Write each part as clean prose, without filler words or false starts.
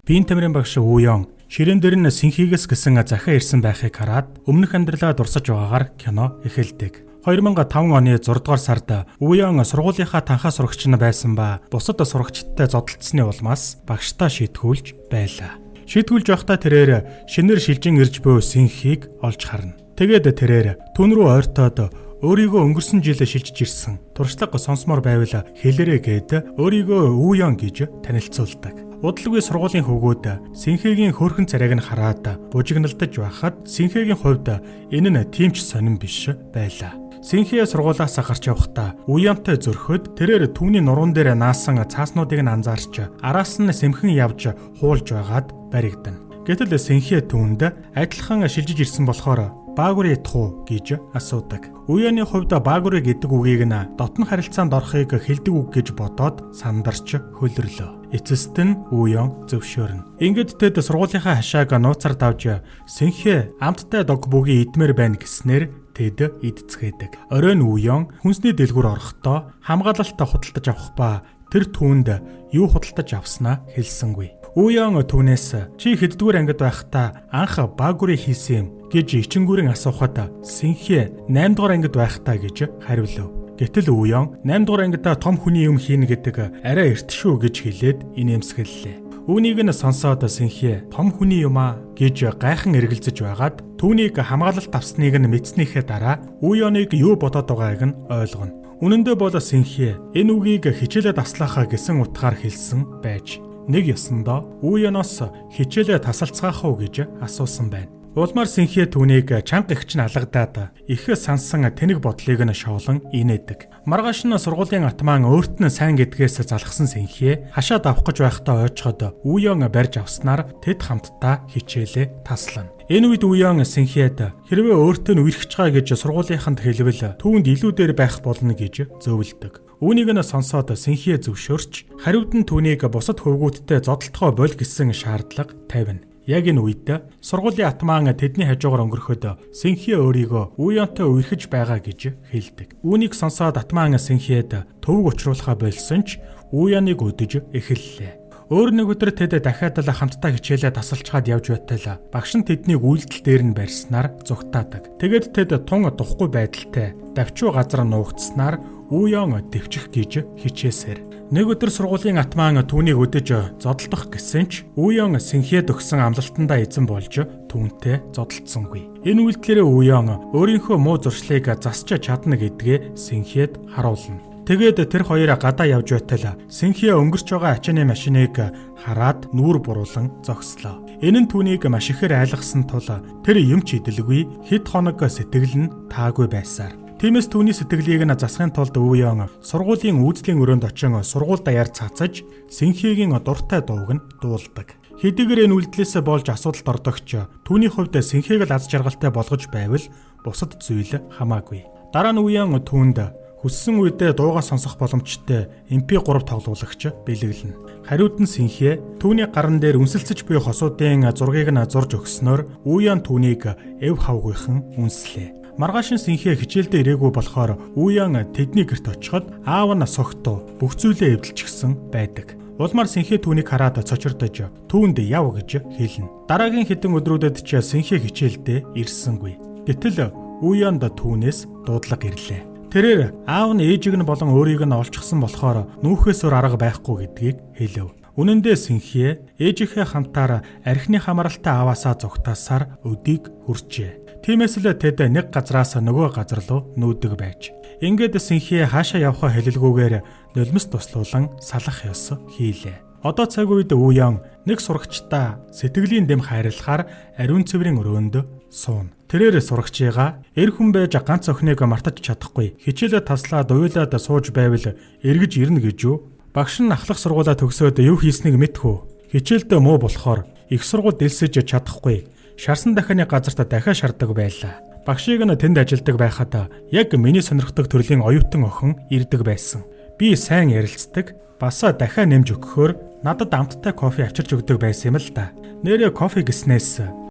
Биеийн тамирын багш Уян ширээн дээр нь синхийгээс гисэн захиа ирсэн байхыг хараад өмнөх амьдралаа дурсаж байгаагаар кино эхэлдэг. 2005 оны 6 дугаар сард Уян сургуулийнхаа танхаа сурагч нь байсан ба бусад сурагчдтай зодтолцсны улмаас багштаа шийтгүүлж байлаа. Шийтгүүлж байхдаа тэрээр шинээр шилжин ирж буй синхийг олж харна. Тэгээд тэрээр түн рүү ойртоод өөрийгөө өнгөрсөн жилээ шилжиж ирсэн туршлага сонсомоор байвал хэлээрээ гээд өөрийгөө Уян гэж танилцуулдаг. Удалгүй сургуулийн хөвгүүд Синхегийн хөөрхөн царайг нь хараад бужигналдаж байхад Синхегийн хувьд энэ нь тимч сонирн биш байлаа. Синхэ сургуулаас гарч явахдаа Уянтай зөрхөд тэрээр түүний нуруунд дээр наасан цааснуудыг нь анзаарч араас нь сэмхэн явж хуулж байгаад баригдана. Гэтэл Синхэ түүнд адилхан шилжиж ирсэн болохоор баагур ядах уу гэж асуудаг. Уяны хувьд баагур гэдэг үгийг нь дотн харилцаанд орохыг хэлдэг үг гэж бодоод сандарч хөлрлөө. Эцэст нь Уян зөвшөөрнө. Ингээд тэд сургуулийнхаа хашааг нууцаар давж Синхэ амттай дог бүгийн идмээр байна гэснээр тэд идцгээдэг. Оройн Уян хүнсний дэлгүүр орохдоо хамгаалалт худалдаж авах ба тэр түүнд юу худалдаж авснаа хэлсэнгүй. Уян түүнээс чи хэддүгээр ангид байхдаа анх баагурыг хийсэн юм гэж ичингүүрэн асуухад Синхэ 8 дугаар ангид байхдаа гэж хариулв. Гэтэл Уян 8 дугаар ангидаа том хүний юм хийнэ гэдэг арай эрт шүү гэж хэлээд инээмсэглэлээ. Үүнийг нь сонсоод Синхэ том хүний юм аа гэж гайхан эргэлзэж байгаад түүнийг хамгаалалт авсныг нь мэдснийхээ дараа Уяныг юу бодоод байгааг нь ойлгоно. Үнэн дээр бол Синхэ энэ үгийг хичээлээ таслахаа гэсэн утгаар хэлсэн байж нэг ёсондоо Уяноос хичээлээ тасалцгаах уу гэж асуусан байна. Улмаар Синхэ түүнийг чанга ихч нь алгадаад их сансан тэнэг бодлыг нь шоолон инээдэг. Маргааш нь сургуулийн атман өөрт нь сайн гэдгээс залхсан Синхэ хашаад авах гэж байхдаа ойчход Уян барьж авснаар тэд хамтдаа хичээлээ таслана. Энэ үед Уян Синхэд хэрвээ өөртөө нь үерхэж байгаа гэж сургуулийнханд хэлвэл түүнд илүү дээр байх болно гэж зөвлөдөг. Үүнийг нь сонсоод Синхэ зөвшөөрч хариуд нь түүнийг бусад хөвгүүдтэй зодтолтгоо боль гэсэн шаардлага тавина. Яг энэ үед сургуулийн атман тэдний хажуугаар өнгөрөхөд Синхэ өөрийгөө Уянтай үерхэж байгаа гэж хэлдэг. Үүнийг сонсоод атман Синхэд төвөг учруулахаа болсон ч Уяныг өдөж эхэллээ. Өөр нэг өдөр тэд дахиад хамтдаа хичээлээ тасалчгаад явж байтал багш нь тэднийг үйлдэл дээр нь барьснаар зүгтаадаг. Тэгээд тэд тун духгүй байдалтай давчуу газар нуугдснаар Уян дэвчих гэж хичээсээр. Нэг өдөр сургуулийн атман түүнийг өдөж зодтолдох гэсэн ч Уян Синхэд өгсөн амлалтандаа эзэн болж түүнтэй зодтолцсонгүй. Энэ үйлдэлээр Уян өөрийнхөө муу зуршлыг засч чадна гэдгээ Синхэд харуулна. Тэгээд тэр хоёроо гадаа явж байтал Синхэ өнгөрч байгаа ачааны машиныг хараад нүүр буруулан зогслоо. Энэ нь түүнийг маш ихээр айлгсан тул тэр юм ч идэлгүй хэд хоног сэтгэл нь таагүй байсаар. Тиймээс түүний сэтгэлийг нь засахын тулд Уян сургуулийн үйлдлийн өрөөнд очин сургууль даяар цацаж Синхэгийн дуртай дууг нь дуулдаг. Хэдийгээр энэ үйлдэлээс болж асуудалд ордогч түүний хувьд Синхэг л аз жаргалтай болгож байвал бусад зүйл хамаагүй. Дараа нь Уян түүнд хүссэн үедээ дуугаа сонсох боломжтой MP3 тоглуулагч бэлэглэнэ. Хариуд нь Синхэ түүний гаран дээр үнсэлцэж буй хосуудын зургийг нь зурж өгснөөр Уян түүнийг эв хавгүйхан үнслээ. Маргааш нь Синхэ хичээлдээ ирээгүй болохоор Уян тэдний гэрт очиход аав нь согтуу бүх зүйлээ эвдэлчихсэн байдаг. Улмаар Синхэ түүнийг хараад цочирдож түүнд яв гэж хэлнэ. Дараагийн хэдэн өдрүүдэд ч Синхэ хичээлдээ ирсэнгүй. Гэтэл Уянд түүнээс дуудлага ирлээ. Тэрээр аав нь ээжийг нь болон өөрийг нь олчихсан болохоор нүүхээс өөр арга байхгүй гэдгийг хэлв. Үнэн дээр Синхэ ээжийнхээ хамтаар архины хамааралтай аваасаа зугтаасаар өдийг хүрчээ. Тиймээс л тэд нэг газраас нөгөө газар руу нүүдэг байж. Ингээд Синхэ хаашаа явхаа хэлэлгүйгээр нулимс туслуулан салах ёс хийлээ. Одоо цаг үед Уян нэг сурагчтай сэтгэлийн дэм хайрлахаар ариун цэврийн өрөөнд сууна. Тэрээр сурагчийгаа эр хүн байж ганц охиныг мартаж чадахгүй хичээлээ таслаад уйлаад сууж байвал эргэж ирнэ гэж юу? Багш нь ахлах сургуулаа төгсөөд юу хийснийг мэдхүү. Хичээлдээ муу болохоор их сургууль дэлсэж чадахгүй. Шарсан дахианы газарт дахиад шардаг байлаа. Багшийг нь тэнд ажилдаг байхад яг миний сонирхдаг төрлийн оюутан охин ирдэг байсан. Би сайн ярилцдаг. Бас дахиад нэмж өгөхөөр надад амттай кофе авчирч өгдөг байсан юм л да. Нэрээ кофе гэснээс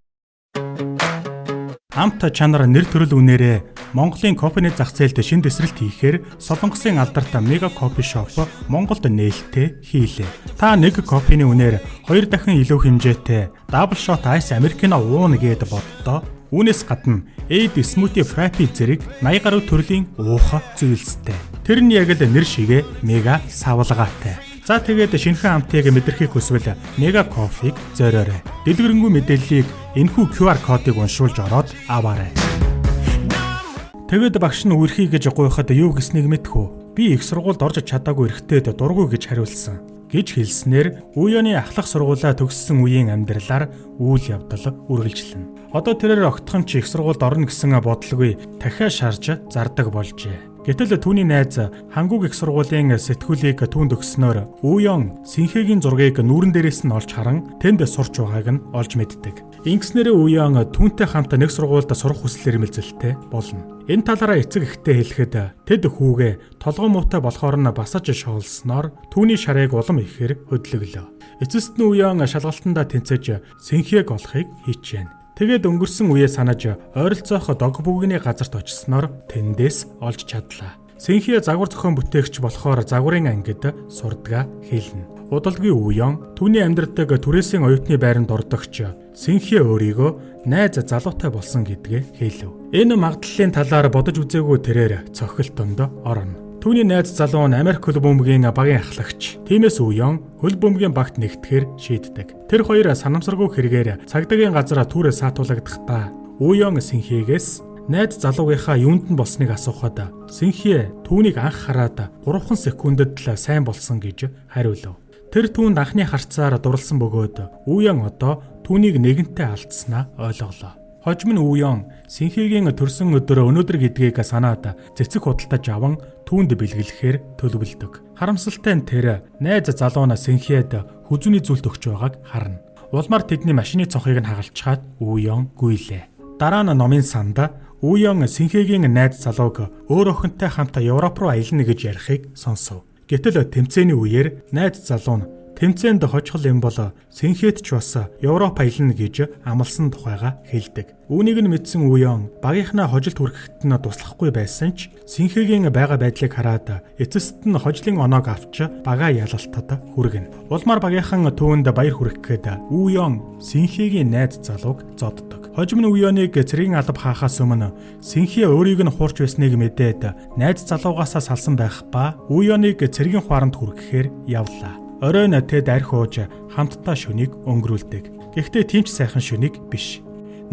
амт чанар нэр төрөл үнээрээ Монголын кофений зах зээлд шин тесрэлт хийхээр Солонгосын алдартай Mega Coffee Shop Монголд нээлттэй хийлээ. Та нэг кофений үнээр 2 дахин илүү хэмжээтэй Double Shot Ice Americano ууна гэд боддоо. Үүнээс гадна AD Smoothie Frappe зэрэг 80 гаруй төрлийн уух зүйлстэй. Тэр нь яг л нэр шигээ мега савлгаатай. За тэгээд шинэхэн амтыг мэдрэхийг хүсвэл Mega Coffee-г зориорой. Дэлгэрэнгүй мэдээллийг энэхүү QR кодыг уншуулж ороод аваарай. Тэгэд багш нь үрхий гэж гуйхад юу гэснийг мэдхүү. Би их сургуульд орж чадаагүй эрэгтэйд дургүй гэж хариулсан. Гэж хэлснээр Уяны ахлах сургуулаа төгссөн үеийн амьдралаар үйл явдал үргэлжлэнэ. Одоо тэрээр огтхон ч их сургуульд орно гэсэн бодлогыг дахиад шарж зардаг болжээ. Гэтэл түүний найз Хангуг их сургуулийн сэтгүүлийг түүнд өгснөөр Уян Синхегийн зургийг нүүрэн дээрээс нь олж харан тэнд сурч байгааг нь олж мэддэг. Ингэснээр Уян түүнтэй хамт нэг сургуульд сурах хүсэл эрмэлзэлтэй болно. Энэ талаараа эцэг эхтэй хэлэхэд тэд хүүгээ толгой муутай болохоор нь басаж шоолсноор түүний шарыг улам ихээр хөдлөглөө. Эцэст нь Уян шалгалтандаа тэнцэж Синхег олохыг хичээнэ. Тэгээд өнгөрсөн үеэ санаж ойролцоох дог бүгний газарт очисноор тэндээс олж чадлаа. Синхе загвар зохион бүтээгч болохоор загварын ангид сурдгаа хэлнэ. Удалгүй Уян түүний амьдардаг түрээсийн оюутны байранд ордогч Синхе өөрийгөө найз залуутай болсон гэдгээ хэлв. Энэ магадлалын талаар бодож үзээгүй тэрээр цохилтонд орно. Түүний найз залуу нь Америк хөл бөмбөгийн багийн ахлагч. Тиймээс Уян хөл бөмбөгийн багт нэгдэхээр шийддэг. Тэр хоёр санамсаргүй хэрэгээр цагдаагийн газар түрээ саатуулагдахдаа Уян Синхегээс найз залуугийнхаа юунд нь болсныг асуухад Синхе түүнийг анх хараад 3 секундэд л сайн болсон гэж хариулв. Тэр түүнд анхны харцаар дурлсан бөгөөд Уян одоо түүнийг нэгэнтээ алдснаа ойлголоо. Хожим нь Уян Синхегийн төрсөн өдөр өнөөдөр гэдгийг санаад цэцэг худалдаж аван түүнд бэлгэлэхээр төлөвлөдөг. Харамсалтай нь тэр найз залууна Синхед хүзүүний зүйлд өгч байгааг харна. Улмаар тэдний машины цонхыг нь хагалчаад Уян гүйлээ. Дараа нь номын санд Уян Синхегийн найз залууг өөр охинтой хамт Европ руу аялна гэж ярихыг сонсов. Гэтэл тэмцээний үеэр найз залуу нь тэмцээнд хожихол юм бол Синхед ч бас Европ аялна гэж амласан тухайга хэлдэг. Үүнийг нь мэдсэн Уян багийнхнаа хожилт хүрэхэд нь туслахгүй байсан ч Синхегийн байгаа байдлыг хараад эцэст нь хожлын оноог авч бага ялалтад хүргэнэ. Улмаар багийнхан түүнд баяр хүргэхэд Уян Синхегийн найз залууг зоддог. Хожим нь Уяныг цэргийн алба хаахаас өмнө Синхе өөрийг нь хуурч байсныг мэдээд найз залуугаас салсан байх ба Уяныг цэргийн хуаранд хүргэхээр явлаа. Оройн тэд арх ууж хамтдаа шөнийг өнгөрүүлдэг. Гэхдээ тийм ч сайхан шөнийг биш.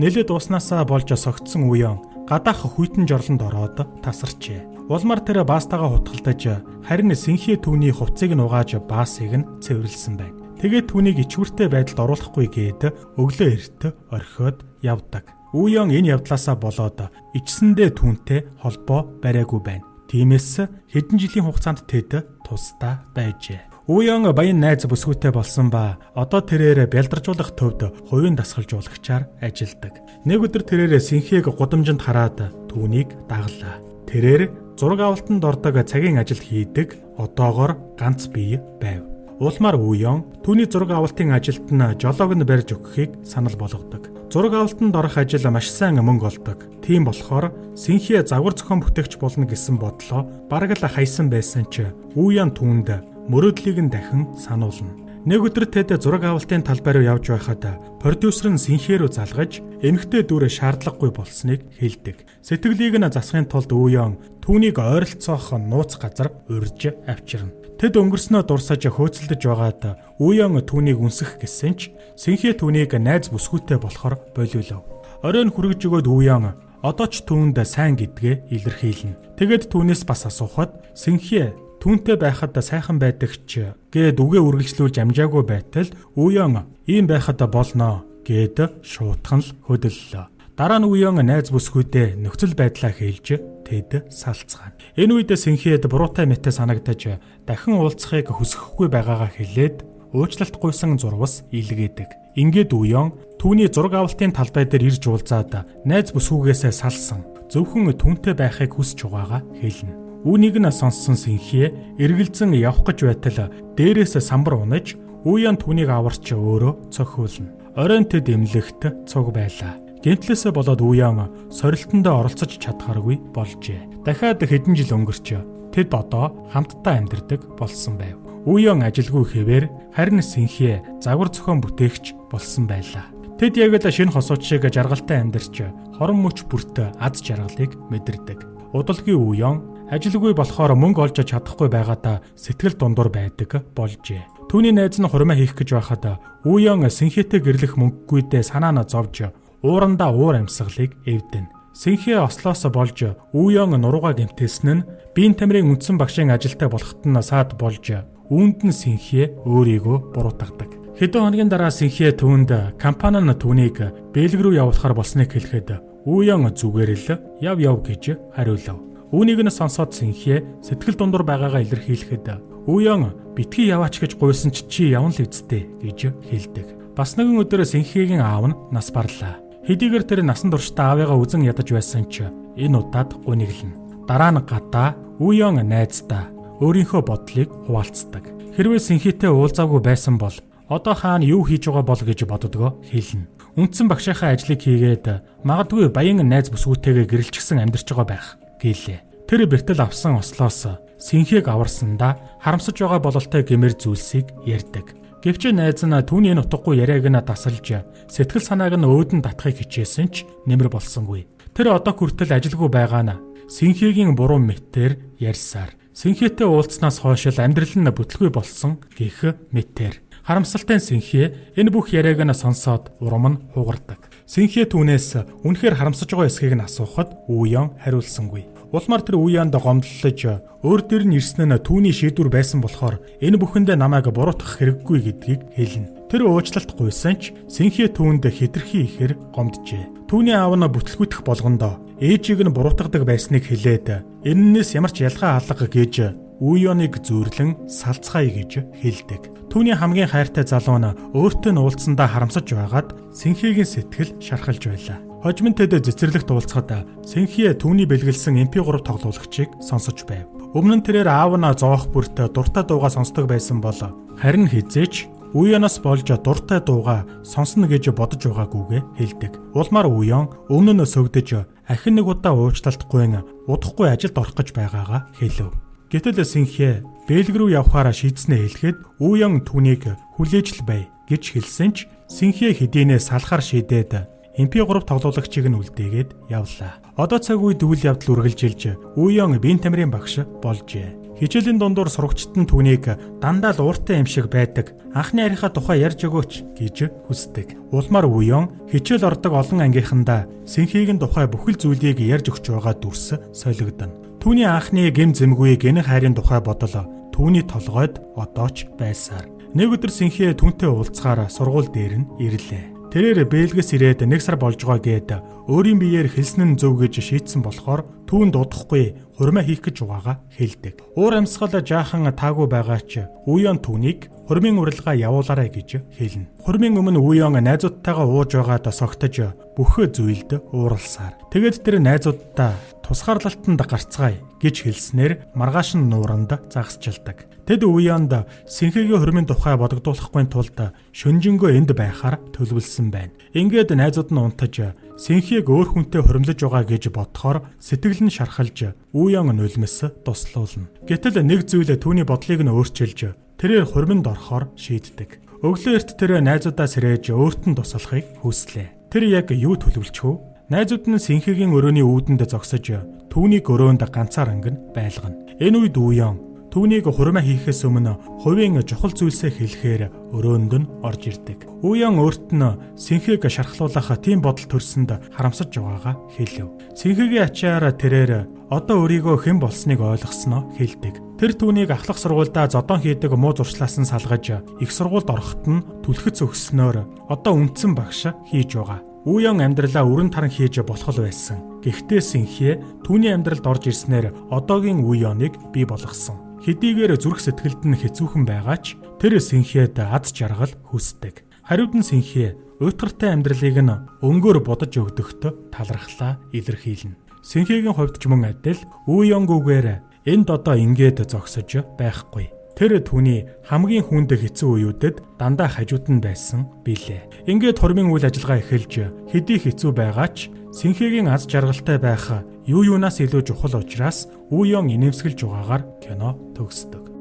Нэлээд ууснасаа болж согтсон Уян гадаах хүйтэн жорлонд ороод тасарчээ. Улмаар тэр баастайгаа хутгалдаж харин Синхе түүний хувцсыг нь угааж баасыг нь цэвэрлсэн байна. Тэгээд түүнийг ичвэртэй байдалд оруулахгүй гээд өглөө эрт орхиод явдаг. Уян энэ явдлаасаа болоод ичсэндээ түүнтэй холбоо бариагүй байна. Тиймээс хэдэн жилийн хугацаанд тэд тусдаа байжээ. Уян баян найз бүсгүйтэй болсон ба одоо тэрээр бялдаржуулах төвд хувийн дасгалжуулагчаар ажилладаг. Нэг өдөр тэрээр Синхег гудамжинд хараад түүнийг даглаа. Тэрээр зураг авалтанд ордог цагийн ажил хийдэг одоогоор ганц бие байв. Улмаар Уян түүний зураг авалтын ажилд нь жолоог нь барьж өгөхийг санал болгодог. Зураг авалтанд орох ажил маш сайн мөнгө олдог. Тийм болохоор Синхе загвар зохион бүтээгч болно гэсэн бодлоо бараг л хайсан байсан ч Уян түүнд мөрөөдлийг нь дахин сануулна. Нэг өдөр тэд зураг авалтын талбай руу явж байхад продюсер нь Синхе рүү залгаж эмэгтэй дүр шаардлагагүй болсныг хэлдэг. Сэтгэлийг нь засахын тулд Уян түүнийг ойролцоох нууц газар урьж авчирна. Тэд өнгөрснөө дурсаж хөөцөлдөж байгаад Уян түүнийг үнсэх гэсэн ч Синхе түүнийг найз бүсгүйтэй болохоор болиулав. Оройн хүрэж өгөөд Уян одоо ч түүнд сайн гэдгээ илэрхийлнэ. Тэгэд түүнээс бас асуухад Синхе түүнтэй байхад сайхан байдаг ч гээд үгээ үргэлжлүүлж амжаагүй байтал Уян ийм байхад болно гээд шуутхан л хөдөллөө. Дараа нь Уян найз бүсгүйдээ нөхцөл байдлаа хэлж тэд салцгаана. Энэ үед Синхед буруутай мэтэ санагдаж дахин уулзахыг хүсэхгүй байгаагаа хэлээд уучлалт гуйсан зурвас илгээдэг. Ингээд Уян түүний зураг авалтын талбай дээр ирж уулзаад найз бүсгүйгээсээ салсан. Зөвхөн түүнтэй байхыг хүсэж байгаагаа хэлнэ. Үүнийг нь сонссон Синхе эргэлзэн явах гэж байтал дээрээс самбар унаж Уян түүнийг аварч өөрөө цохиулна. Оройн тэд эмлэгт цуг байлаа. Гэмтлээсээ болоод Уян сорилтондоо оролцож чадхааргүй болжээ. Дахиад хэдэн жил өнгөрч тэд одоо хамтдаа амьдардаг болсон байв. Уян ажилгүй хэвээр харин Синхэ загвар зохион бүтээгч болсон байлаа. Тэд яг л шинэ хосууч шиг жаргалтай амьдарч хорон мөч бүрт аз жаргалыг мэдэрдэг. Удалгүй Уян ажилгүй болохоор мөнгө олж чадахгүй байгаадаа сэтгэл дундуур байдаг болжээ. Түүний найз нь хурмаа хийх гэж байхад Уян Синхэтэй гэрлэх мөнгөгүйдээ санаа нь зовж уурандаа уур амьсгалыг эвдэн. Синхэ ослоос болж Уян нуруугаа гэмтээсэн нь биеийн тамирын үндсэн багшийн ажилтай болоход нь саад болж үүнд нь Синхэ өөрийгөө буруутгадаг. Хэдэн хоногийн дараа Синхэ түүнд компани нь түүнийг Бэлэг рүү явуулахар болсныг хэлэхэд Уян зүгээр л яв гэж хариулав. Үүнийг нь сонсоод Синхэ сэтгэл дундуур байгаагаа илэрхийлэхэд Уян битгий яваач гэж гуйсан чи явна л үсттэй гэж хэлдэг. Бас нэгэн өдөр Синхэгийн аав нь нас барлаа. Хэдийгээр тэр насан туршдаа аавыгаа үзэн ядаж байсан ч энэ удаад гуниглана. Дараа нь гадаа Уян найздаа өөрийнхөө бодлыг хуваалцдаг. Хэрвээ Синхэтэй уулзаагүй байсан бол одоо хаана юу хийж байгаа бол гэж боддгоо хэлнэ. Үндсэн багшийнхаа ажлыг хийгээд магадгүй баян найз бүсгүйтэйгээ гэрэлчихсэн амьдарч байгаа байх гэлээ. Тэр бэртэл авсан ослоос Синхэг аварсандаа харамсаж байгаа бололтой гэмээр зүйлсийг ярьдаг. Гэвч найз нь түүний энэ утгагүй яриаг нь дасалж сэтгэл санааг нь өөдөн татахыг хичээсэн ч нэмэр болсонгүй. Тэр одоо хүртэл ажилгүй байгаа нь Синхэгийн буруу мэтээр ярьсаар. Синхэтэй уулзснаас хойш л амьдрал нь бүтлгүй болсон гэх мэтээр. Харамсалтай Синхэ энэ бүх яриаг нь сонсоод урам нь хугардаг. Синхэ түүнээс үнэхээр харамсаж байгаа эсхийг нь асуухад Уян хариулсангүй. Улмаар тэр Уянд гомдлож өөр дээр нь ирсэн нь түүний шийдвэр байсан болохоор энэ бүхэндээ намайг буруутгах хэрэггүй гэдгийг хэлнэ. Тэр уучлалт гуйсан ч Синхэ түүнд хэтэрхий ихээр гомджээ. Түүний аав нь бүтлгүйтэх болгондоо ээжийг нь буруутгадаг байсныг хэлээд энэнээс ямар ч ялгаа алга гэж Уяныг зөөрлөн салцгаая гэж хэлдэг. Түүний хамгийн хайртай залуу нь өөртөө нь уулзсандаа харамсаж байгаад Синхэгийн сэтгэл шархалж байлаа. Хожим нь тэд цэцэрлэгт уулзахад Синхэ түүний бэлгэлсэн MP3 тоглоулагчийг сонсож байв. Өмнө нь тэрээр аав нь зоох бүрт дуртай дуугаа сонсдог байсан бол харин хизээч Уянаас болж дуртай дуугаа сонсно гэж бодож байгаагүйгээ хэлдэг. Улмаар Уян өмнө нь сөгдөж ахин нэг удаа уучлалтгүй удахгүй ажилд орох гэж байгаагаа хэлв. Гэтэл Синхэ Бэлэг рүү явхаараа шийдснээ хэлэхэд Уян түүнийг хүлээж л бай гэж хэлсэн ч Синхэ хэдийнэ салахаар шийдээд MP3 тоглоулагчийг нь үлдээгээд явлаа. Одоо цаг үед үйл явдал үргэлжилж Уян биеийн тамирын багш болжээ. Хичээлийн дундуур сурагчид нь түүнийг дандаа л ууртай юм шиг байдаг. Анхны арийнхаа тухай ярьж өгөөч гэж хүсдэг. Улмаар Уян хичээл ордог олон ангийнхандаа Синхэгийн тухай бүхэл зүйлийг ярьж өгч байгаа дүрс солигдно. Түүний анхны гэм зэмгүй гэнэ хайрын тухай бодол түүний толгойд одоо ч байсаар. Нэг өдөр Синхэ түүнтэй уулзахаар сургууль дээр нь ирлээ. Тэрээр Бэлгээс ирээд 1 сар болж байгаа гээд өөрийн биеэр хэлсэн нь зөв гэж шийдсэн болохоор түүнд удахгүй хурмаа хийх гэж байгаагаа хэлдэг. Уур амьсгал жаахан таагүй байгаа ч Уян түүнийг хурмын урилга явуулаарай гэж хэлнэ. Хурмын өмнө Уян найзуудтайгаа ууж байгаад согтож бүх зүйлд ууралсаар. Тэгээд тэр найзуудтай тусгаарлалтанд гарцгаая гэж хэлснээр маргааш нь нууранд загасчилдаг. Тэд Уянд Синхэгийн хурмын тухай бодогдуулахгүй тулд шөнжингөө энд байхаар төлөвлөсөн байна. Ингээд найзууд нь унтаж Синхэг өөр хүнтэй хуримлаж байгаа гэж бодохоор сэтгэл нь шархалж Уян нулимс туслуулна. Гэтэл нэг зүйл түүний бодлыг нь өөрчилж тэрээр хурминд орохоор шийддэг. Өглөө эрт тэр найзуудаа сэрээж өөрт нь туслахыг хүслээ. Тэр яг юу төлөвлөж вэ? Найзууд нь Синхэгийн өрөөний үүдэнд зогсож түүнийг өрөөнд ганцаар ангин байлгана. Энэ үед Уян түүнийг хурмаа хийхээс өмнө хувийн чухал зүйлсээ хэлэхээр өрөөнд нь орж ирдэг. Уян өөрт нь Синхэг шархлуулах тийм бодол төрсөнд харамсаж байгаагаа хэлв. Синхэгийн ачаар тэрээр одоо өөрийгөө хэн болсныг ойлгосноо хэлдэг. Тэр түүнийг ахлах сургуульдаа зодон хийдэг муу зуршлаас нь салгаж их сургуульд ороход нь түлхэц өгснөөр одоо үндсэн багш хийж байгаа. Уян амьдралаа өрн таран хийж болох л байсан. Гэхдээ Синхэ түүний амьдралд орж ирснээр одоогийн Уяныг бий болгосон. Хэдийгээр зүрх сэтгэлд нь хэцүүхэн байгаа ч тэр Синхэд аз жаргал хүсдэг. Хариуд нь Синхэ уйтгартай амьдралыг нь өнгөөр бодож өгдөгт талархлаа илэрхийлнэ. Синхэгийн хувьд ч мөн адил Уянгүйгээр энд одоо ингээд зогсож байхгүй. тэр түүний хамгийн хүнд хэцүү үеүүдэд дандаа хажууд нь байсан билээ. Ингээд Турмын үйл ажиллагаа эхэлж хэдий хэцүү байгаа ч Синхигийн аз жаргалтай байх юу юунаас илүү чухал учраас Уу Ён инээмсэглэж байгаагаар кино төгсдөг.